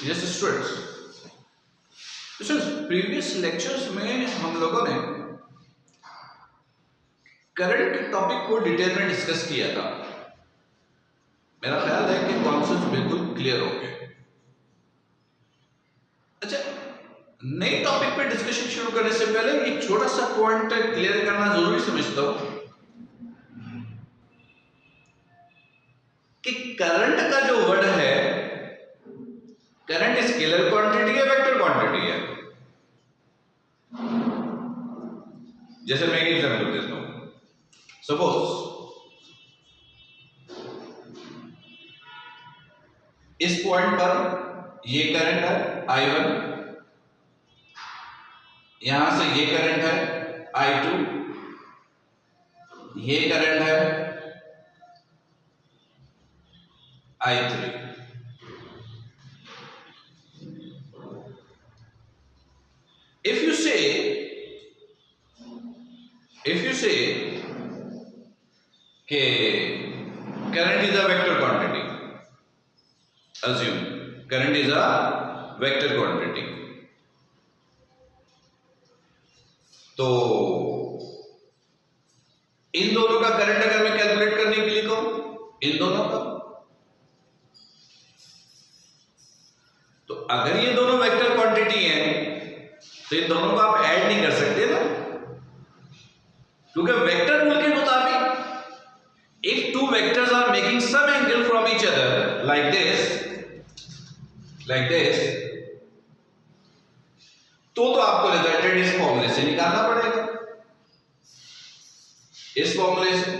Yes students, previous lectures में हम लोगों ने करंट के टॉपिक को डिटेल में डिस्कस किया था। मेरा ख्याल है कि कॉन्सेप्ट बिल्कुल क्लियर हो गए। अच्छा, नए टॉपिक पे डिस्कशन शुरू करने से पहले एक छोटा सा पॉइंट क्लियर करना जरूरी समझता हूं कि करंट का जो वर्ड है, करंट स्केलर क्वांटिटी है, वेक्टर क्वांटिटी है। जैसे मैं एक एग्जांपल देता हूं। सपोज इस पॉइंट पर ये करंट है I1, यहां से ये करंट है I2, ये करंट है I3। If you say कि current is a vector quantity, assume current is a vector quantity, तो इन दोनों का करंट अगर मैं कैलकुलेट करने के लिए कहूं, इन दोनों का, तो अगर ये दोनों वेक्टर क्वांटिटी हैं तो इन दोनों को आप ऐड नहीं कर सकते ना, क्योंकि वेक्टर रूल के मुताबिक if two vectors are making some angle from each other like this, तो आपको रिजल्टेंट इस फॉर्मूले से निकालना पड़ेगा। इस फॉर्मूले से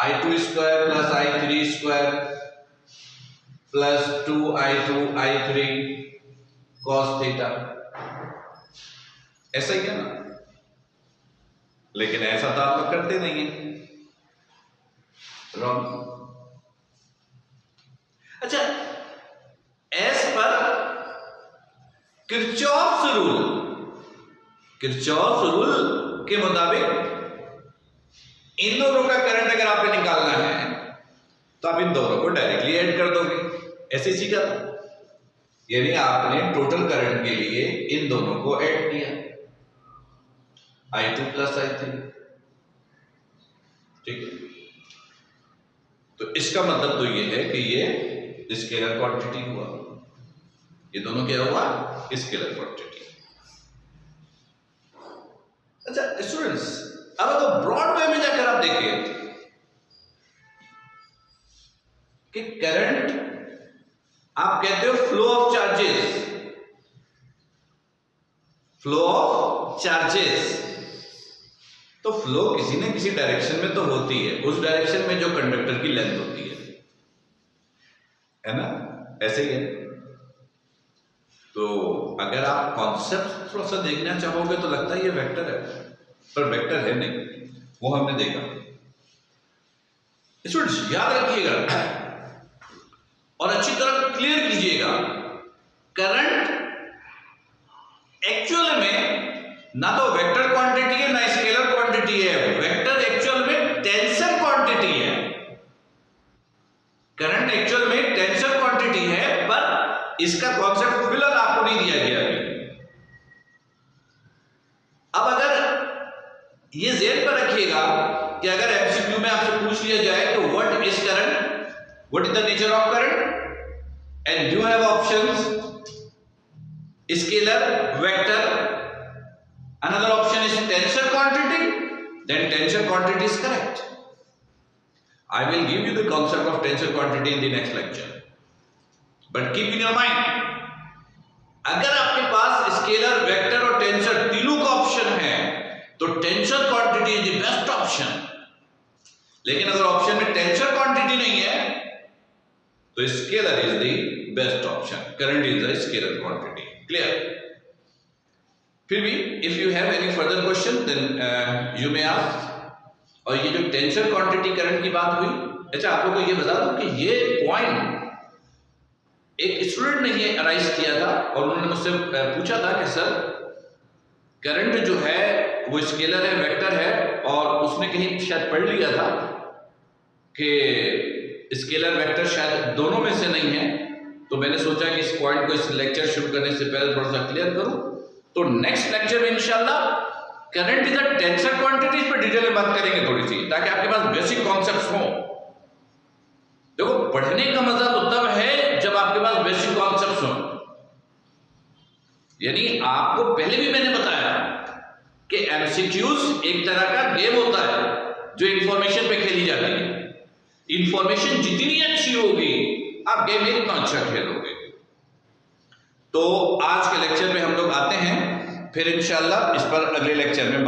I2 square plus I3 square plus 2I2 I3 cos theta, ऐसा ही है ना। लेकिन ऐसा तो आप लोग करते नहीं है, रॉन्ग। अच्छा, एज पर किरचॉफ्स रूल के मुताबिक इन दोनों का करंट अगर आपने निकालना है तो आप इन दोनों को डायरेक्टली ऐड कर दोगे, ऐसे सीखा। यानी आपने टोटल करंट के लिए इन दोनों को ऐड किया, I2 प्लस I3, ठीक है। तो इसका मतलब तो ये है कि ये स्केलर क्वांटिटी हुआ, ये दोनों क्या हुआ, स्केलर क्वांटिटी। अच्छा स्टूडेंट्स, अब अगर ब्रॉड वे में जाकर आप देखें कि करंट आप कहते हो फ्लो ऑफ चार्जेस, तो फ्लो किसी न किसी डायरेक्शन में तो होती है, उस डायरेक्शन में जो कंडक्टर की लेंथ होती है ना, ऐसे ही है। तो अगर आप कॉन्सेप्ट थोड़ा सा देखना चाहोगे तो लगता है ये वेक्टर है, पर वेक्टर है नहीं, वो हमने देखा। स्टूडेंट्स याद रखिएगा और अच्छी तरह क्लियर कीजिएगा, करंट एक्चुअल में ना तो वेक्टर क्वांटिटी है ना स्केलर क्वांटिटी है। वेक्टर एक्चुअल में टेंसर क्वांटिटी है, करंट एक्चुअल में टेंसर क्वांटिटी है, पर इसका कॉन्सेप्ट फिलहाल आपको नहीं दिया गया अभी। अब अगर ये जेड पर रखिएगा कि अगर एमसीक्यू में आपसे पूछ लिया जाए तो what is current, what is the nature of current, and you have options scalar, vector, another option is tensor quantity, then tensor quantity is correct. I will give you the concept of tensor quantity in the next lecture, but keep in your mind, अगर आपके पास scalar, vector और tensor तीनों का option है तो tensor quantity is the best option. लेकिन अगर ऑप्शन में टेंसर क्वांटिटी नहीं है तो scalar is the best option, current is the scalar quantity. Clear? फिर भी if you have any further question then you may ask. और ये जो टेंसर क्वांटिटी करंट की बात हुई, अच्छा आप लोगों को ये बता दूं कि ये पॉइंट एक स्टूडेंट ने ये अराइज किया था और उन्होंने मुझसे पूछा था कि सर करंट जो है वो स्केलर है, वेक्टर है, और उसने कहीं शायद पढ़ लिया था कि स्केलर वेक्टर शायद दोनों में से नहीं है, तो मैंने सोचा कि इस पॉइंट को इस लेक्चर शुरू करने से पहले थोड़ा सा क्लियर करूं। तो नेक्स्ट लेक्चर में इंशाल्लाह current is the tensor quantities पर डिटेल में बात करेंगे थोड़ी सी, ताकि आपके पास बेसिक कॉन्सेप्ट्स हों। देखो, पढ़ने का मजा तो तब है जब आपके पास बेसिक कॉन्सेप्ट्स हों। यानी आपको पहले भी मैंने बताया कि एमसीक्यूज एक तरह का गेम होता है जो इंफॉर्मेशन पे खेली जाती है। इंफॉर्मेशन जितनी अच्छी होगी आप गेम में उतना अच्छा खेलोगे। तो आज के लेक्चर में हम लोग आते हैं, फिर इंशाल्लाह इस पर अगले लेक्चर में